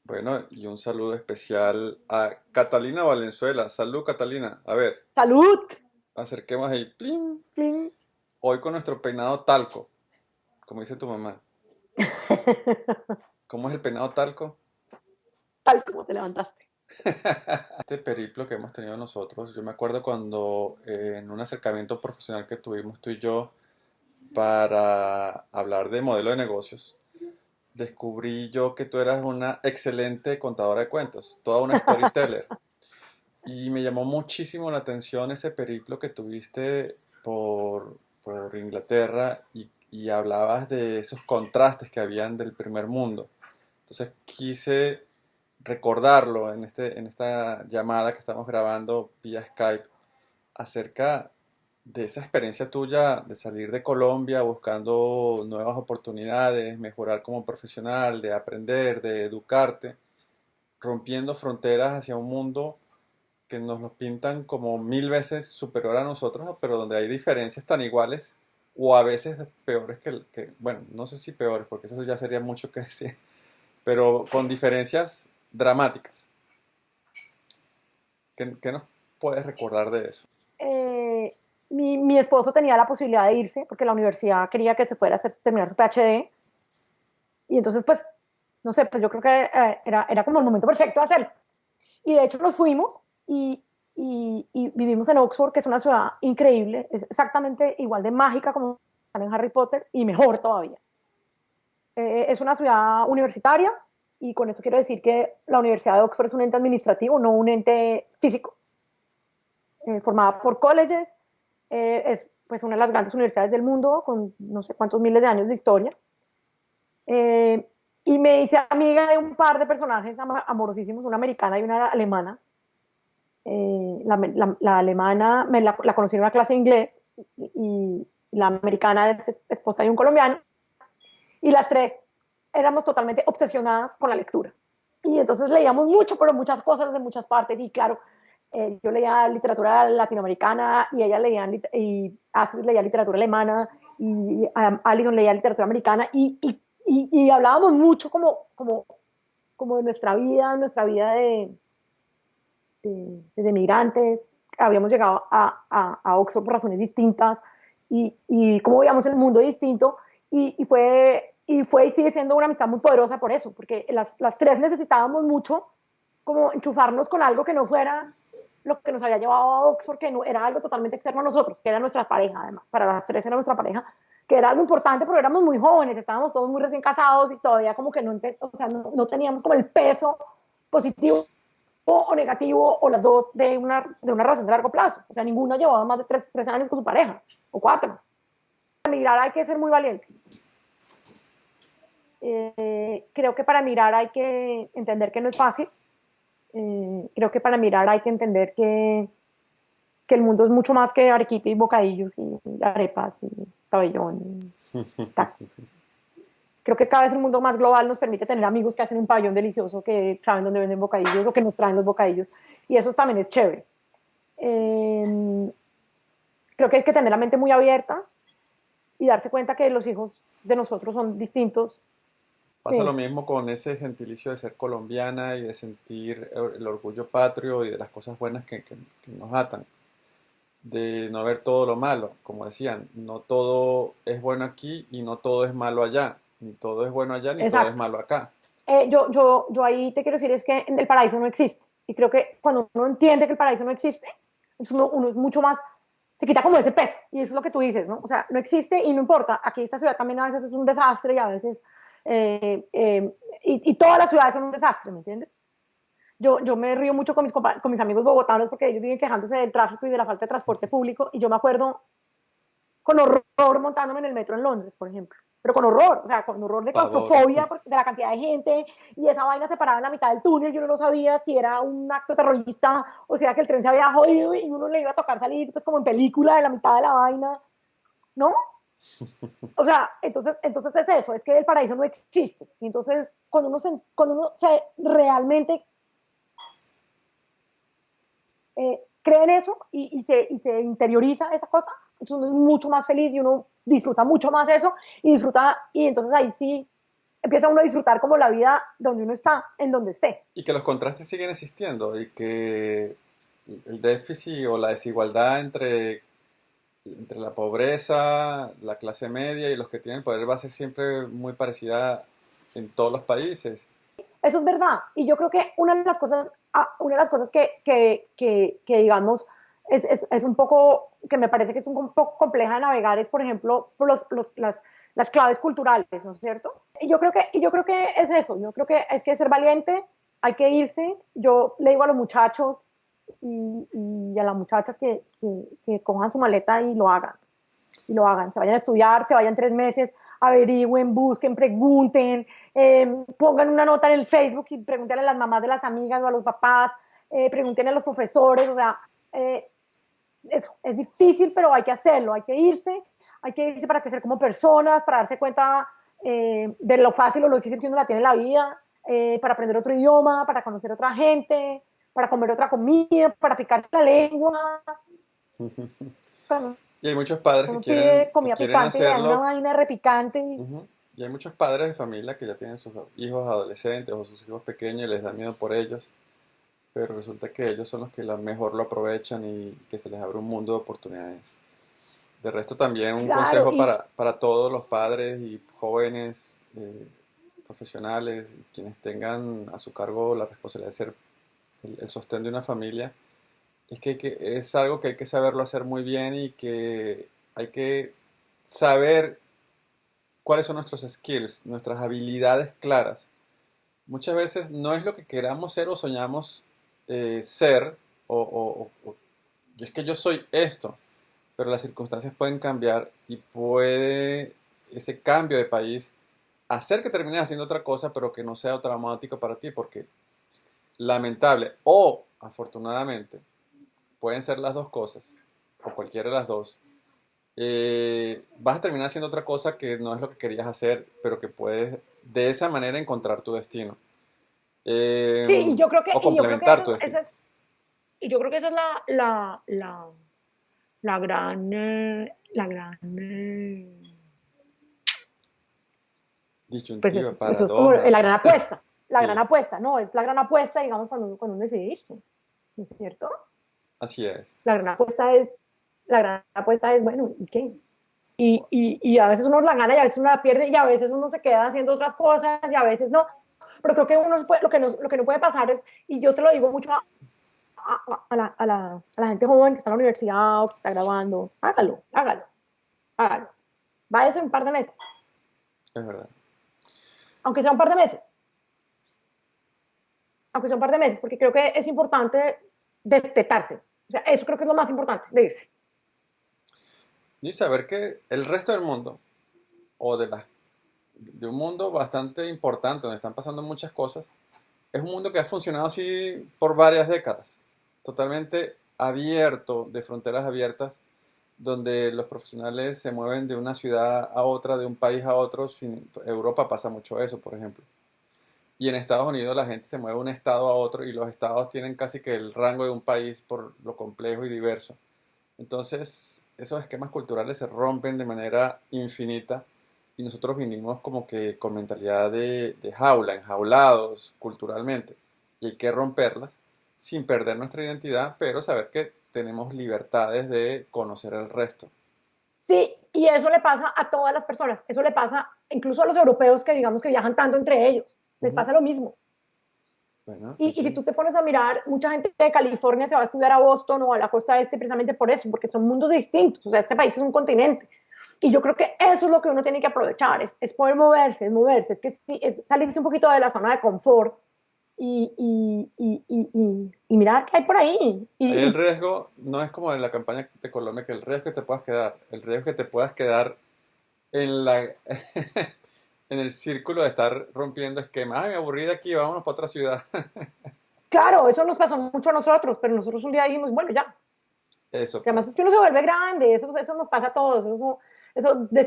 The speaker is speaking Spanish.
Bueno, y un saludo especial a Catalina Valenzuela. Salud, Catalina. A ver, ¡Salud! acerquemos ahí. ¡Plim! Plin. Hoy con nuestro peinado talco, como dice tu mamá. ¿Cómo es el peinado talco? Tal como te levantaste. Este periplo que hemos tenido nosotros, yo me acuerdo cuando en un acercamiento profesional que tuvimos tú y yo para hablar de modelo de negocios, descubrí yo que tú eras una excelente contadora de cuentos, toda una storyteller. Y me llamó muchísimo la atención ese periplo que tuviste por Inglaterra y hablabas de esos contrastes que habían del primer mundo. Entonces quise recordarlo en esta llamada que estamos grabando vía Skype acerca de esa experiencia tuya de salir de Colombia buscando nuevas oportunidades, mejorar como profesional, de aprender, de educarte, rompiendo fronteras hacia un mundo que nos los pintan como mil veces superior a nosotros, pero donde hay diferencias tan iguales o a veces peores bueno, no sé si peores, porque eso ya sería mucho que decir, pero con diferencias dramáticas. ¿Qué nos puedes recordar de eso? Eh, mi esposo tenía la posibilidad de irse porque la universidad quería que se fuera a hacer, terminar su PhD. Y entonces, pues, no sé, pues yo creo que era como el momento perfecto de hacerlo. Y de hecho nos fuimos y vivimos en Oxford, que es una ciudad increíble, es exactamente igual de mágica como en Harry Potter y mejor todavía. Es una ciudad universitaria y con eso quiero decir que la Universidad de Oxford es un ente administrativo, no un ente físico, formada por colleges, es pues una de las grandes universidades del mundo con no sé cuántos miles de años de historia. Eh, y me hice amiga de un par de personajes amorosísimos, una americana y una alemana. La alemana la conocí en una clase de inglés y la americana es esposa de un colombiano. Y las tres éramos totalmente obsesionadas con la lectura. Y entonces leíamos mucho, pero muchas cosas de muchas partes. Y claro, yo leía literatura latinoamericana y ella leía, y Astrid leía literatura alemana y Alison leía literatura americana y hablábamos mucho como de nuestra vida de migrantes. Habíamos llegado a Oxford por razones distintas y cómo veíamos el mundo distinto y fue y sigue siendo una amistad muy poderosa por eso, porque las tres necesitábamos mucho como enchufarnos con algo que no fuera lo que nos había llevado a Oxford, que no, era algo totalmente externo a nosotros, que era nuestra pareja, además, para las tres era nuestra pareja, que era algo importante, pero éramos muy jóvenes, estábamos todos muy recién casados y todavía como que o sea, no teníamos como el peso positivo o negativo o las dos de una relación de largo plazo. O sea, ninguno llevaba más de tres años con su pareja o cuatro. Para mirar hay que ser muy valiente. Creo que para mirar hay que entender que no es fácil. Creo que para mirar hay que entender que el mundo es mucho más que arequipe y bocadillos y arepas y pabellón y tacos. Creo que cada vez el mundo más global nos permite tener amigos que hacen un pabellón delicioso, que saben dónde venden bocadillos o que nos traen los bocadillos. Y eso también es chévere. Eh, Creo que hay que tener la mente muy abierta y darse cuenta que los hijos de nosotros son distintos. Pasa lo Sí, mismo con ese gentilicio de ser colombiana y de sentir el orgullo patrio y de las cosas buenas que nos atan, de no ver todo lo malo, como decían, no todo es bueno aquí y no todo es malo allá, ni todo es bueno allá ni todo es exacto. malo acá. Yo ahí te quiero decir es que el paraíso no existe. Y creo que cuando uno entiende que el paraíso no existe, uno es mucho más, se quita como ese peso. Y eso es lo que tú dices, ¿no? O sea, no existe y no importa. Aquí esta ciudad también a veces es un desastre y a veces, y todas las ciudades son un desastre, ¿me entiendes? Yo me río mucho con mis amigos bogotanos porque ellos viven quejándose del tráfico y de la falta de transporte público. Y yo me acuerdo con horror montándome en el metro en Londres, por ejemplo. Pero con horror, o sea, con horror de Pavor. claustrofobia de la cantidad de gente y esa vaina se paraba en la mitad del túnel y uno no sabía si era un acto terrorista o si era que el tren se había jodido y uno le iba a tocar salir pues como en película de la mitad de la vaina, ¿no? O sea, entonces es eso, es que el paraíso no existe. Y entonces, cuando uno se realmente cree en eso y se interioriza esa cosa, entonces uno es mucho más feliz y uno disfruta mucho más eso y disfruta, y entonces ahí sí, empieza uno a disfrutar como la vida donde uno está, en donde esté. Y que los contrastes siguen existiendo y que el déficit o la desigualdad entre la pobreza, la clase media y los que tienen poder va a ser siempre muy parecida en todos los países. Eso es verdad. Y yo creo que una de las cosas que digamos, es un poco, que me parece que es un poco compleja de navegar, es, por ejemplo, las claves culturales, ¿no es cierto? Y yo creo que es eso. Yo creo que es que ser valiente, hay que irse. Yo le digo a los muchachos y a las muchachas que cojan su maleta y lo hagan. Y lo hagan. Se vayan a estudiar, se vayan 3 meses, averigüen, busquen, pregunten, pongan una nota en el Facebook y pregúntenle a las mamás de las amigas o a los papás, pregúntenle a los profesores, o sea, es difícil, pero hay que irse para crecer como personas, para darse cuenta de lo fácil o lo difícil que uno la tiene en la vida, para aprender otro idioma, para conocer otra gente, para comer otra comida, para picar la lengua. Cuando Y hay muchos padres uno pide que comida quieren picante y le dan una hacerlo. vaina repicante. Y, Ujú. Y hay muchos padres de familia que ya tienen sus hijos adolescentes o sus hijos pequeños y les da miedo por ellos, pero resulta que ellos son los que mejor lo aprovechan y que se les abre un mundo de oportunidades. De resto también un claro, consejo y para todos los padres y jóvenes, profesionales, quienes tengan a su cargo la responsabilidad de ser el sostén de una familia, es que es algo que hay que saberlo hacer muy bien y que hay que saber cuáles son nuestros skills, nuestras habilidades claras. Muchas veces no es lo que queramos ser o soñamos ser, es que yo soy esto, pero las circunstancias pueden cambiar y puede ese cambio de país hacer que termines haciendo otra cosa, pero que no sea traumático para ti, porque lamentable o afortunadamente pueden ser las dos cosas, o cualquiera de las dos. Vas a terminar haciendo otra cosa que no es lo que querías hacer, pero que puedes de esa manera encontrar tu destino. sí, y yo creo que, O y yo creo que complementar tu destino. y yo creo que esa es pues Disyuntiva, eso es como paradoja. la gran apuesta, Sí, no, es la gran apuesta, digamos, cuando uno decide irse, ¿no es cierto? así es. La gran apuesta es, bueno, ¿y qué? Y a veces uno la gana y a veces uno la pierde y a veces uno se queda haciendo otras cosas y a veces no. Pero creo que lo que no puede pasar es, y yo se lo digo mucho a la gente joven que está en la universidad o que está grabando, hágalo. Váyase un par de meses, Es verdad. aunque sea un par de meses, porque creo que es importante destetarse. O sea, eso creo que es lo más importante, de irse. Y saber que el resto del mundo, o de un mundo bastante importante, donde están pasando muchas cosas, es un mundo que ha funcionado así por varias décadas. Totalmente abierto, de fronteras abiertas, donde los profesionales se mueven de una ciudad a otra, de un país a otro. Europa pasa mucho eso, por ejemplo. Y en Estados Unidos la gente se mueve de un estado a otro y los estados tienen casi que el rango de un país por lo complejo y diverso. Entonces, esos esquemas culturales se rompen de manera infinita y nosotros vinimos como que con mentalidad de jaula, enjaulados culturalmente. Y hay que romperlas sin perder nuestra identidad, pero saber que tenemos libertades de conocer el resto. Sí, y eso le pasa a todas las personas. Eso le pasa incluso a los europeos que digamos que viajan tanto entre ellos. Les Ujú. pasa lo mismo. Bueno, Y si aquí, tú te pones a mirar, mucha gente de California se va a estudiar a Boston o a la costa este precisamente por eso, porque son mundos distintos. O sea, este país es un continente. Y yo creo que eso es lo que uno tiene que aprovechar, es poder moverse, es que sí, es salirse un poquito de la zona de confort y mirar qué hay por ahí. ahí el riesgo no es como en la campaña de Colombia, que el riesgo es que te puedas quedar, el riesgo es que te puedas quedar en en el círculo de estar rompiendo esquemas. Ay, me aburrí de aquí, vámonos para otra ciudad. Claro, eso nos pasó mucho a nosotros, pero nosotros un día dijimos, bueno, ya. Eso Y además pasa. es que uno se vuelve grande, eso nos pasa a todos. Eso